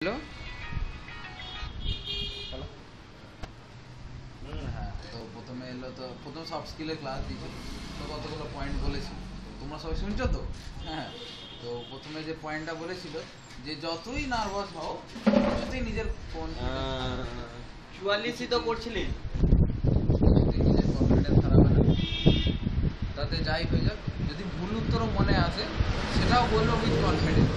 Hello হ্যাঁ, তো প্রথমে এলো তো প্রথম সফট স্কিলের ক্লাস দিয়েছিল, তো কতগুলো পয়েন্ট বলেছি, তোমরা সবাই শুনছো তো? হ্যাঁ, তো প্রথমে যে পয়েন্টটা বলেছিল যে যতই নার্ভাস হও কিছুতেই নিজের চুয়াল্লিশই তো করছিলেন, নিজের কনফিডেন্স হারাবে না, তাতে যাই হয়ে যাক। যদি ভুল উত্তরও মনে আসে সেটাও বললো উইথ কনফিডেন্স।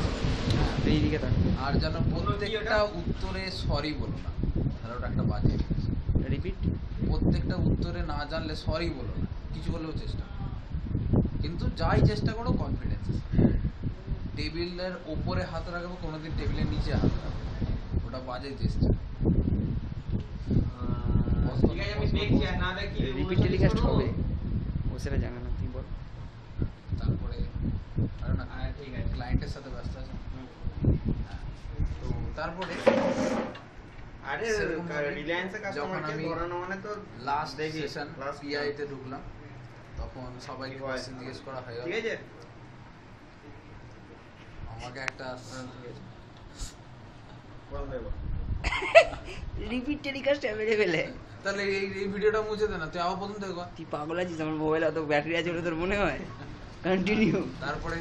আর যেন প্রত্যেকটা উত্তরে সরি বলো না, তাহলে ওটা একটা বাজে জিনিস। রিপিট। প্রত্যেকটা উত্তরে না জানলে সরি বলো না, কিছু বলেও চেষ্টা করো, কিন্তু যাই চেষ্টা করো কনফিডেন্স। টেবিলের ওপরে হাত রাখবো, কোনোদিন টেবিলের নিচে হাত রাখবো, ওটা বাজে চেষ্টা। রিপিট টেলিকাস্ট হবে ও সেটা জানে না, তুই বল। তারপরে আর না, ঠিক আছে, ক্লায়েন্টের সাথে ব্যস্ত আছে। তো তারপরে যখন আমি লাস্ট সেশন পিআই তে ঢুকলাম, তখন সবাইকে কোশ্চেন জিজ্ঞেস করা হয়, ঠিক আছে? আমাকে একটা রিপিট টেলিকাস্ট অ্যাভেলেবেল তাহলে এই ভিডিওটা মুছে দে না, তুই আবার প্রথম দেখো। তুই পাগল আছিস? আমার মোবাইলে অত ব্যাটারি আছে বলে তোর মনে হয়? কন্টিনিউ। তারপরে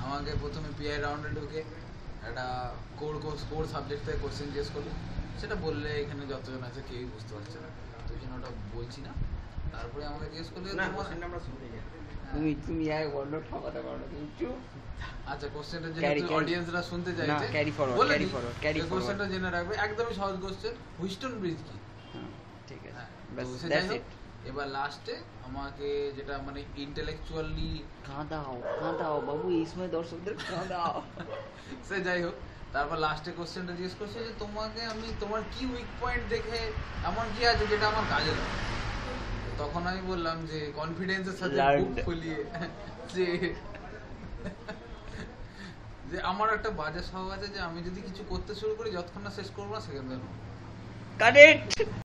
আমাকে প্রথমে পিআই রাউন্ডে ঢুকে একটা কোর সাবজেক্ট থেকে কোশ্চেন জিজ্ঞেস করলো, সেটা বললে এখানে যতজন আছে কেউই বুঝতে পারছে না, তো ওই জন্য ওটা বলছি না। তারপরে আমাকে জিজ্ঞেস করলে তুমি আর বড় ঠকাতে পারো না, তুমি চুপ। আচ্ছা, কোশ্চেনটা জেনে অডিয়েন্সরা শুনতে চাইছে, না carry forward, carry forward, carry forward. কোশ্চেনটা জেনে রাখবে, একদমই সহজ কোশ্চেন, হুইস্টন ব্রিজ কি? ঠিক আছে, বাস দ্যাটস ইট। এবার লাস্টে আমাকে যেটা মানে ইন্টেলেকচুয়ালি কাঁদাও বাবু, এই সময় দর্শকদের কাঁদাও। সে যাই হোক, তারপর লাস্টে কোশ্চেনটা জিজ্ঞেস করছে যে তোমাকে আমি তোমার কি উইক পয়েন্ট দেখে এমন কি আছে যেটা আমার কাজে লাগে। তখন আমি বললাম যে কনফিডেন্সের সাথে বুক ফুলিয়ে যে যে আমার একটা বাজে স্বভাব আছে যে আমি যদি কিছু করতে শুরু করি যতক্ষণ না শেষ করবো না সেখানে কারেক্ট।